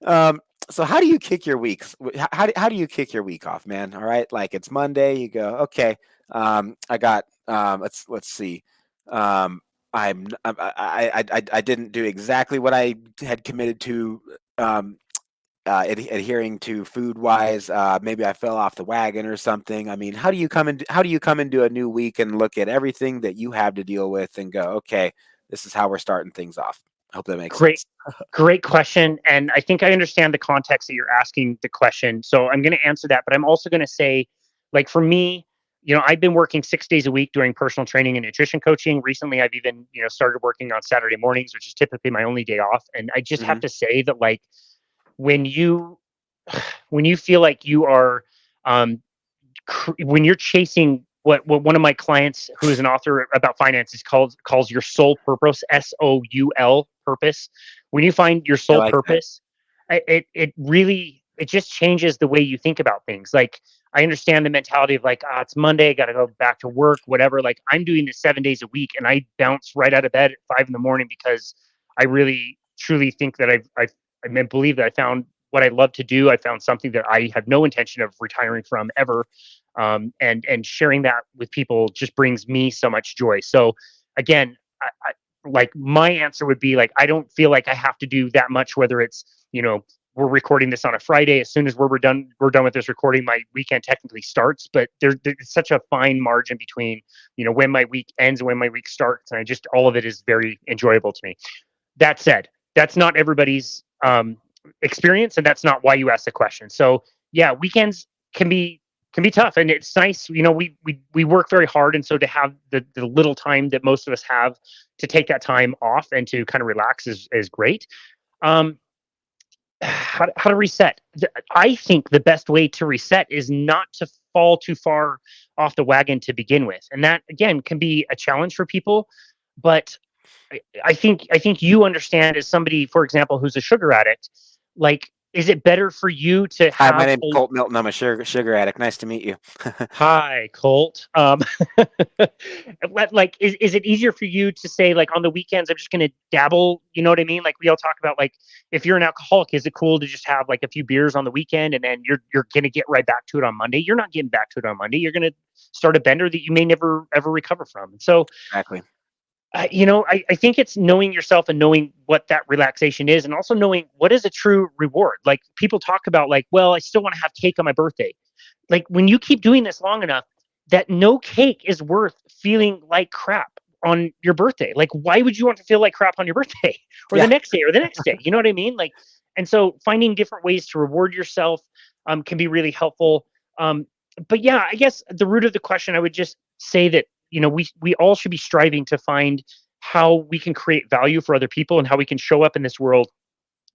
So how do you kick your weeks? How do you kick your week off, man? All right, like it's Monday, you go, okay. I got let's see. Um, I didn't do exactly what I had committed to. Um, Adhering to food wise, maybe I fell off the wagon or something. I mean, how do you come into a new week and look at everything that you have to deal with and go, okay, this is how we're starting things off. I hope that makes Great, sense. great question. And I think I understand the context that you're asking the question. So I'm going to answer that, but I'm also going to say, like, for me, I've been working 6 days a week doing personal training and nutrition coaching. Recently, I've even, started working on Saturday mornings, which is typically my only day off. And I just have Hmm. to say that, like, when you, when you feel like you are, um, when you're chasing what one of my clients who is an author about finances calls your soul purpose, SOUL purpose. When you find your I soul like that. purpose, it really, it just changes the way you think about things. Like, I understand the mentality of like, it's Monday, I got to go back to work, whatever. Like, I'm doing this 7 days a week, and I bounce right out of bed at 5 in the morning because I really truly think that I believe that I found what I love to do. I found something that I have no intention of retiring from ever, and sharing that with people just brings me so much joy. So again, like, my answer would be like, I don't feel like I have to do that much, whether it's, we're recording this on a Friday. As soon as we're done with this recording, my weekend technically starts, but there's such a fine margin between, when my week ends and when my week starts. And all of it is very enjoyable to me. That said, that's not everybody's experience, and that's not why you asked the question. So yeah, weekends can be tough, and it's nice. We work very hard, and so to have the little time that most of us have to take that time off and to kind of relax is great. Um, how to reset? I think the best way to reset is not to fall too far off the wagon to begin with, and that again can be a challenge for people. But I think you understand, as somebody, for example, who's a sugar addict. Like, is it better for you to Hi, my have name's a Colt Milton. I'm a sugar addict. Nice to meet you. hi, Colt? Like, is it easier for you to say, like, on the weekends I'm just going to dabble? You know what I mean? Like, we all talk about, like, if you're an alcoholic, is it cool to just have like a few beers on the weekend and then you're going to get right back to it on Monday? You're not getting back to it on Monday. You're going to start a bender that you may never ever recover from. And so Exactly. I think it's knowing yourself and knowing what that relaxation is, and also knowing what is a true reward. Like, people talk about, like, well, I still want to have cake on my birthday. Like, when you keep doing this long enough, that no cake is worth feeling like crap on your birthday. Like, why would you want to feel like crap on your birthday or the Yeah. next day or the next day? You know what I mean? Like, and so finding different ways to reward yourself can be really helpful. But yeah, I guess the root of the question, I would just say that, we all should be striving to find how we can create value for other people and how we can show up in this world,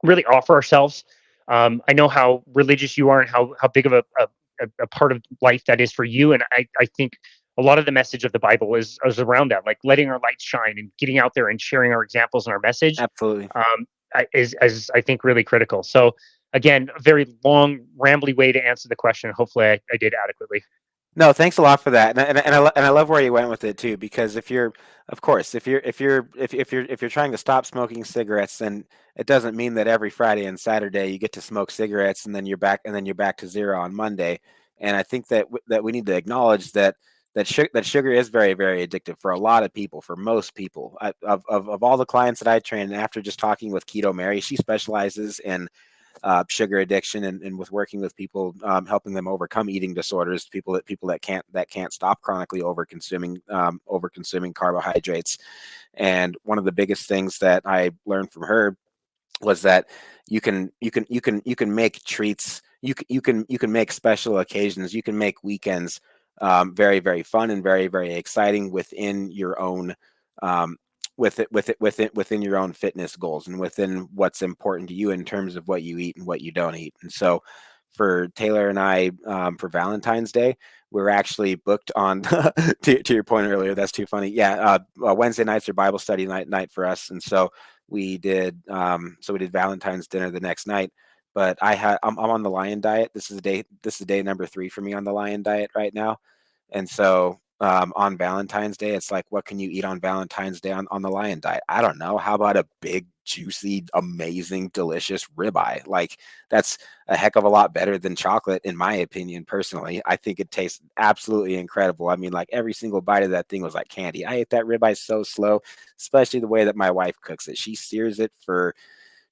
really offer ourselves. I know how religious you are and how big of a part of life that is for you. And I think a lot of the message of the Bible is around that, like letting our light shine and getting out there and sharing our examples and our message, Absolutely. is I think really critical. So again, a very long, rambly way to answer the question. Hopefully I did adequately. No, thanks a lot for that, and I love where you went with it too. Because if you're, of course, if you're trying to stop smoking cigarettes, then it doesn't mean that every Friday and Saturday you get to smoke cigarettes and then you're back to zero on Monday. And I think that we need to acknowledge that sugar is very, very addictive for a lot of people, for most people. Of all the clients that I train, after just talking with Keto Mary, she specializes in sugar addiction, and with working with people, helping them overcome eating disorders, people that can't stop chronically over consuming carbohydrates. And one of the biggest things that I learned from her was that you can make treats, you can make special occasions, you can make weekends very, very fun and very, very exciting within your own um, within your own fitness goals and within what's important to you in terms of what you eat and what you don't eat. And so for Taylor and I, for Valentine's Day, we're actually booked on to your point earlier. That's too funny. Yeah, Wednesday nights are Bible study night for us, and so we did Valentine's dinner the next night. But I'm on the lion diet. This is day number 3 for me on the lion diet right now, and so on Valentine's Day. It's like, what can you eat on Valentine's Day on the Lion diet? I don't know. How about a big, juicy, amazing, delicious ribeye? Like, that's a heck of a lot better than chocolate, in my opinion, personally. I think it tastes absolutely incredible. I mean, like, every single bite of that thing was like candy. I ate that ribeye so slow, especially the way that my wife cooks it. She sears it for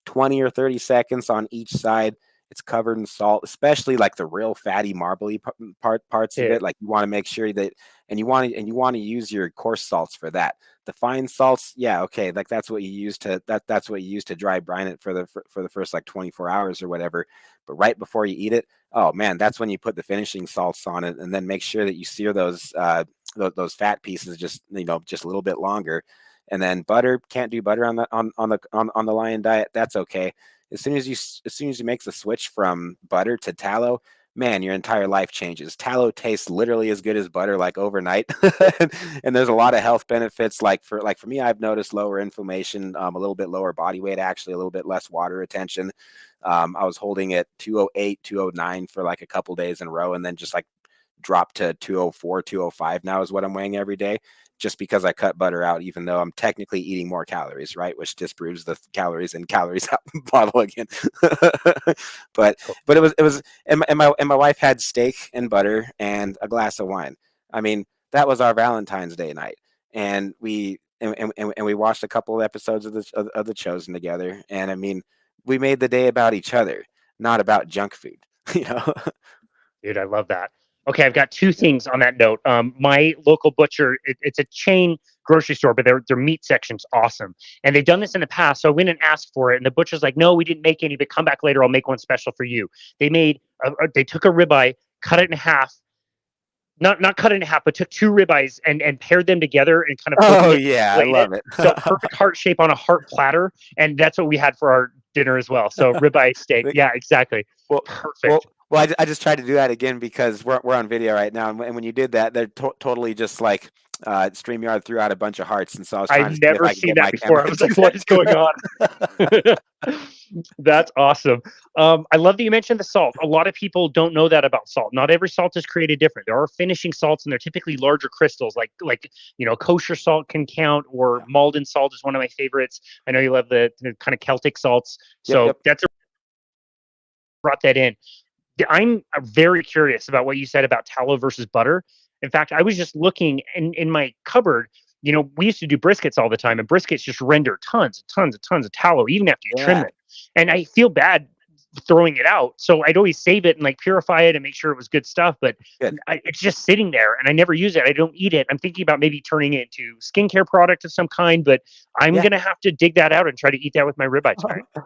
20 or 30 seconds on each side. It's covered in salt, especially like the real fatty, marbly parts of Yeah. it. Like, you want to make sure that, and you want to use your coarse salts for that. The fine salts, yeah, okay, like that's what you use to that's what you use to dry brine it for the first like 24 hours or whatever. But right before you eat it, oh man, that's when you put the finishing salts on it, and then make sure that you sear those fat pieces just just a little bit longer. And then butter, can't do butter on the Lion diet. That's okay. As soon as you make the switch from butter to tallow, man, your entire life changes. Tallow tastes literally as good as butter, like overnight. And there's a lot of health benefits. Like for me, I've noticed lower inflammation, a little bit lower body weight, actually a little bit less water retention. I was holding at 208, 209 for like a couple days in a row, and then just like dropped to 204, 205 now is what I'm weighing every day, just because I cut butter out, even though I'm technically eating more calories, right? Which disproves the calories in, calories out bottle again. but it was and my wife had steak and butter and a glass of wine. I mean, that was our Valentine's Day night, and we watched a couple of episodes of the Chosen together. And I mean, we made the day about each other, not about junk food. You know. Dude, I love that. Okay, I've got two things on that note. My local butcher, it's a chain grocery store, but their meat section's awesome. And they've done this in the past. So I went and asked for it, and the butcher's like, "No, we didn't make any, but come back later. I'll make one special for you." They took a ribeye, cut it in half, not cut it in half, but took two ribeyes and paired them together and kind of Oh yeah, I love it. So perfect heart shape on a heart platter, and that's what we had for our dinner as well. So ribeye steak, yeah, exactly. Well, Perfect. Well, I just tried to do that again because we're on video right now, and when you did that, they're totally just like StreamYard threw out a bunch of hearts, and so I was trying to see if never I could seen get that my before. camera I was like, what is going on? That's awesome. I love that you mentioned the salt. A lot of people don't know that about salt. Not every salt is created different. There are finishing salts, and they're typically larger crystals. Like kosher salt can count, or Malden salt is one of my favorites. I know you love the kind of Celtic salts, so that's brought that in. I'm very curious about what you said about tallow versus butter. In fact, I was just looking in my cupboard. We used to do briskets all the time, and briskets just render tons of tallow, even after you trim them. And I feel bad throwing it out. So I'd always save it and like purify it and make sure it was good stuff. But it's just sitting there, and I never use it. I don't eat it. I'm thinking about maybe turning it into skincare product of some kind, but I'm going to have to dig that out and try to eat that with my ribeye tonight.